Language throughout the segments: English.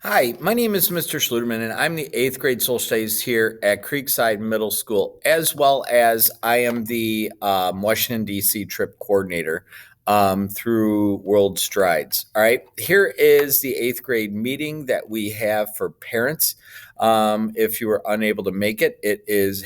Hi, my name is Mr. Schluterman, and I'm the eighth grade social studies here at Creekside Middle School, as well as I am the Washington DC trip coordinator through World Strides. All right, here is the eighth grade meeting that we have for parents. If you were unable to make it,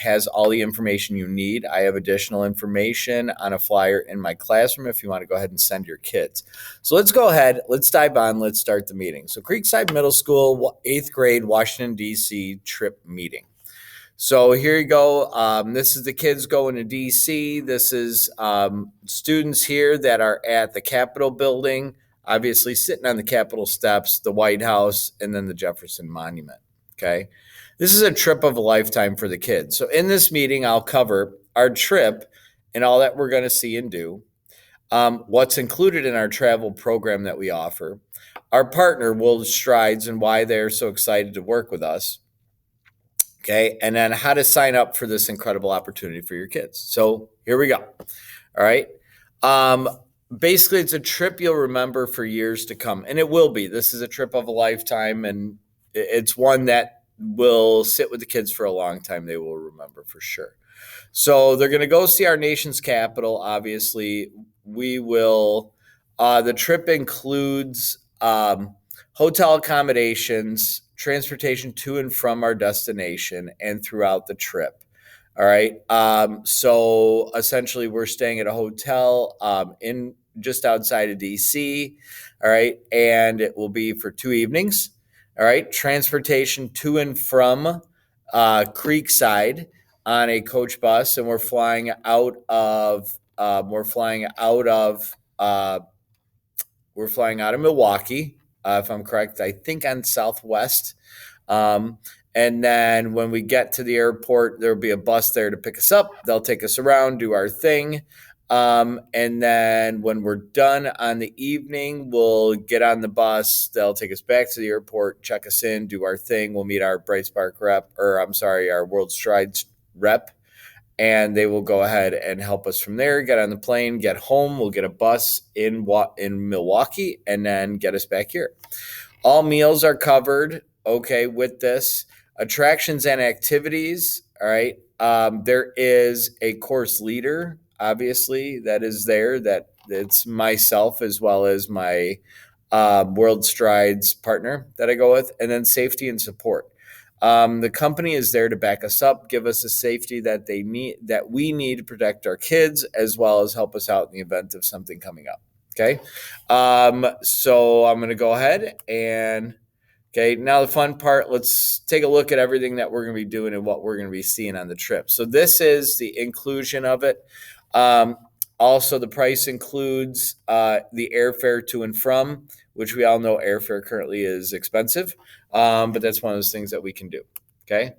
has all the information you need. I have additional information on a flyer in my classroom if you want to go ahead and send your kids. So let's go ahead. Let's dive on. Let's start the meeting. So Creekside Middle School, eighth grade, Washington, D.C. trip meeting. So here you go. This is the kids going to D.C. This is students here that are at the Capitol building, obviously sitting on the Capitol steps, the White House, and then the Jefferson Monument. Okay. This is a trip of a lifetime for the kids. So in this meeting, I'll cover our trip and all that we're going to see and do. What's included in our travel program that we offer, our partner, World Strides, and why they're so excited to work with us. Okay, and then how to sign up for this incredible opportunity for your kids. So here we go. All right. Basically, it's a trip you'll remember for years to come, and it will be. This is a trip of a lifetime, and it's one that will sit with the kids for a long time. They will remember for sure. So they're going to go see our nation's capital. Obviously, we will. The trip includes hotel accommodations, transportation to and from our destination, and throughout the trip. All right. So essentially, we're staying at a hotel in just outside of DC. All right, and it will be for 2 evenings. All right, transportation to and from Creekside on a coach bus, and we're flying out of Milwaukee, if I'm correct. I think on Southwest. And then when we get to the airport, there'll be a bus there to pick us up. They'll take us around, do our thing. And then when we're done on the evening, we'll get on the bus. They'll take us back to the airport, check us in, do our thing. We'll meet our Bright Spark rep, our World Strides rep, and they will go ahead and help us from there, get on the plane, get home. We'll get a bus in Milwaukee and then get us back here. All meals are covered, okay, with this. Attractions and activities, all right. There is a course leader, obviously, that is there. It's myself as well as my World Strides partner that I go with, and then safety and support. The company is there to back us up, give us the safety that we need to protect our kids, as well as help us out in the event of something coming up. Okay. So I'm going to go ahead and, okay, now the fun part, let's take a look at everything that we're going to be doing and what we're going to be seeing on the trip. So this is the inclusion of it. Also, the price includes the airfare to and from, which we all know airfare currently is expensive, but that's one of those things that we can do, okay?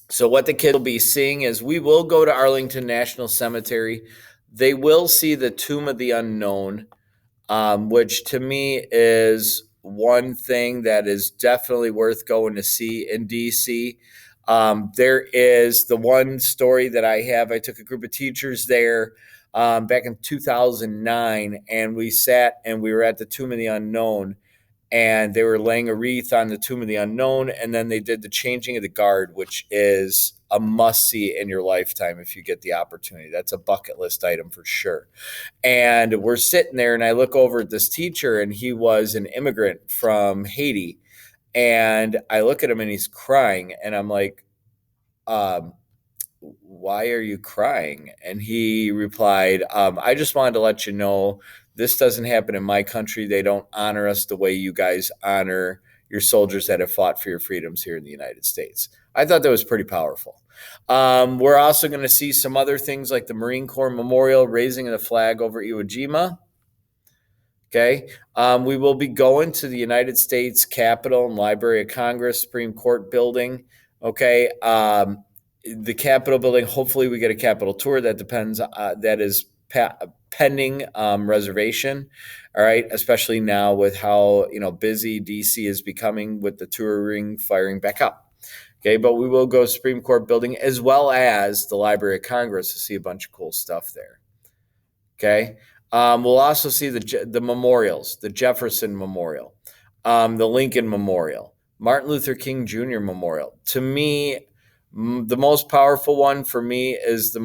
So what the kids will be seeing is we will go to Arlington National Cemetery. They will see the Tomb of the Unknown, which to me is one thing that is definitely worth going to see in D.C. There is the one story that I have. I took a group of teachers there back in 2009, and we sat and we were at the Tomb of the Unknown, and they were laying a wreath on the Tomb of the Unknown, and then they did the changing of the guard, which is a must-see in your lifetime if you get the opportunity. That's a bucket list item for sure. And we're sitting there, and I look over at this teacher, and he was an immigrant from Haiti, and I look at him, and he's crying, and I'm like, why are you crying? And he replied, I just wanted to let you know this doesn't happen in my country. They don't honor us the way you guys honor your soldiers that have fought for your freedoms here in the United States. I thought that was pretty powerful. We're also going to see some other things like the Marine Corps Memorial, raising the flag over Iwo Jima. Okay. We will be going to the United States Capitol and Library of Congress, Supreme Court building. Okay. The Capitol building, hopefully we get a Capitol tour. That depends. That is pending reservation. All right. Especially now with how, busy DC is becoming with the touring firing back up. Okay. But we will go Supreme Court building as well as the Library of Congress to see a bunch of cool stuff there. Okay. We'll also see the memorials, the Jefferson Memorial. The Lincoln Memorial, Martin Luther King Jr. Memorial. To me, the most powerful one for me is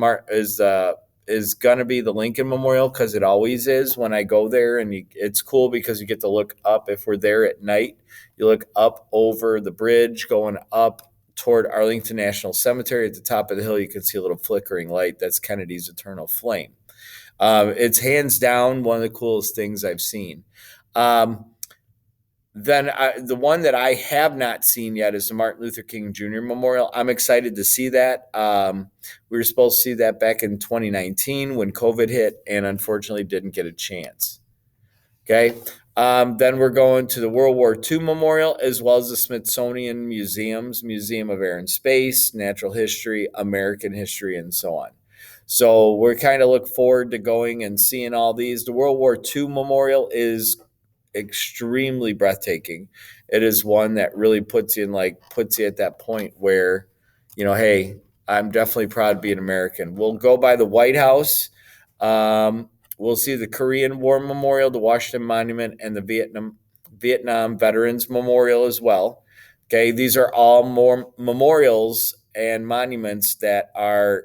is going to be the Lincoln Memorial, because it always is when I go there, and it's cool because you get to look up. If we're there at night, you look up over the bridge going up toward Arlington National Cemetery. At the top of the hill, you can see a little flickering light. That's Kennedy's eternal flame. It's hands down one of the coolest things I've seen. Um, the one that I have not seen yet is the Martin Luther King Jr. Memorial. I'm excited to see that. We were supposed to see that back in 2019 when COVID hit, and unfortunately didn't get a chance. Okay. Then we're going to the World War II Memorial, as well as the Smithsonian Museums, Museum of Air and Space, Natural History, American History, and so on. So we're kind of look forward to going and seeing all these. The World War II Memorial is extremely breathtaking. It is one that really puts you at that point where, hey, I'm definitely proud to be an American. We'll go by the White House. We'll see the Korean War Memorial, the Washington Monument, and the Vietnam Veterans Memorial as well. Okay, these are all more memorials and monuments that are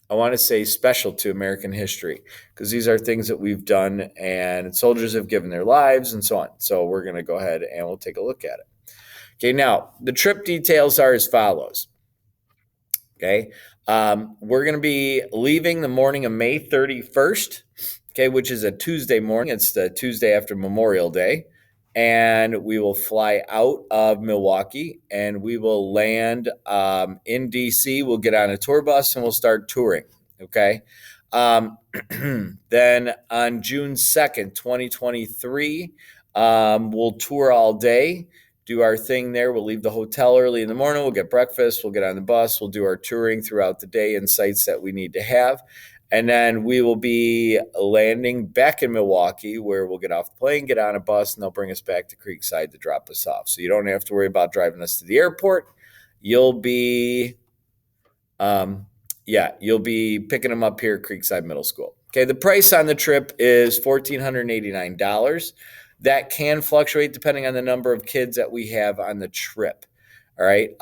I want to say special to American history, because these are things that we've done and soldiers have given their lives and so on. So we're going to go ahead and we'll take a look at it. Okay, now the trip details are as follows. Okay, we're going to be leaving the morning of May 31st, okay, which is a Tuesday morning. It's the Tuesday after Memorial Day. And we will fly out of Milwaukee, and we will land in DC. We'll get on a tour bus and we'll start touring. Okay. Then on June 2nd, 2023, we'll tour all day, do our thing there. We'll leave the hotel early in the morning. We'll get breakfast. We'll get on the bus. We'll do our touring throughout the day and sites that we need to have. And then we will be landing back in Milwaukee, where we'll get off the plane, get on a bus, and they'll bring us back to Creekside to drop us off. So you don't have to worry about driving us to the airport. You'll be picking them up here at Creekside Middle School. Okay, the price on the trip is $1,489. That can fluctuate depending on the number of kids that we have on the trip. All right.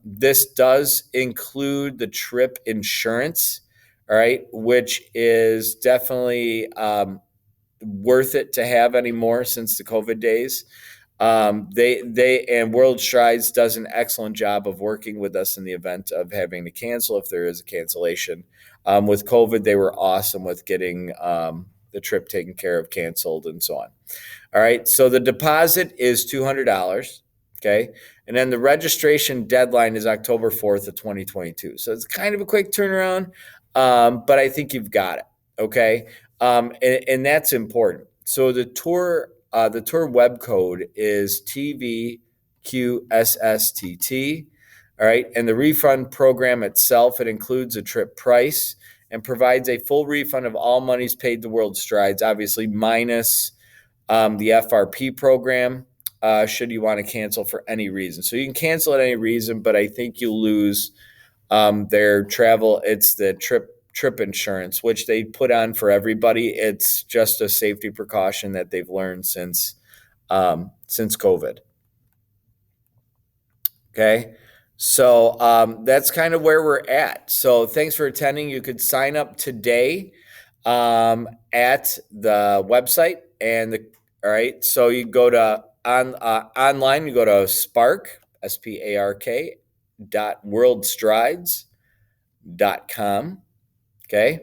This does include the trip insurance. All right, which is definitely worth it to have anymore since the COVID days. They and World Strides does an excellent job of working with us in the event of having to cancel if there is a cancellation. With COVID, they were awesome with getting the trip taken care of, canceled, and so on. All right, so the deposit is $200. Okay. And then the registration deadline is October 4th of 2022. So it's kind of a quick turnaround. But I think you've got it. Okay. And that's important. So the tour web code is TVQSSTT. All right. And the refund program itself, it includes a trip price and provides a full refund of all monies paid to World Strides, obviously minus the FRP program, should you want to cancel for any reason. So you can cancel at any reason, but I think you'll lose their travel. It's the trip insurance, which they put on for everybody. It's just a safety precaution that they've learned since COVID. Okay. So that's kind of where we're at. So thanks for attending. You could sign up today at the website, all right. So you go to online, you go to Spark, SPARK .worldstrides.com. Okay.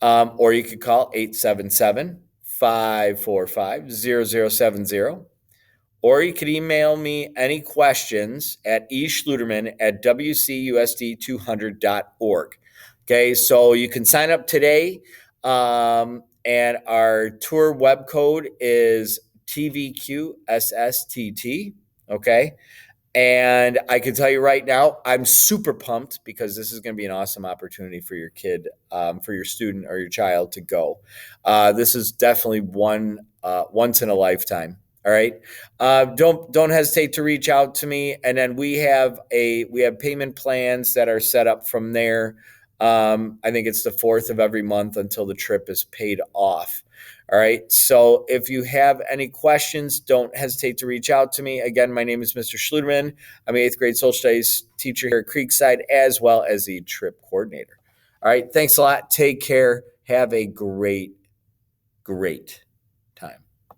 Or you could call 877-545-0070. Or you could email me any questions at eschluterman@wcusd200.org. Okay. So you can sign up today. And our tour web code is TVQSSTT. Okay. And I can tell you right now, I'm super pumped because this is going to be an awesome opportunity for your kid, for your student or your child to go. This is definitely once in a lifetime. All right. Don't hesitate to reach out to me. And then we have payment plans that are set up from there. I think it's the 4th of every month until the trip is paid off. All right. So if you have any questions, don't hesitate to reach out to me. Again, my name is Mr. Schluterman. I'm an eighth grade social studies teacher here at Creekside, as well as the trip coordinator. All right. Thanks a lot. Take care. Have a great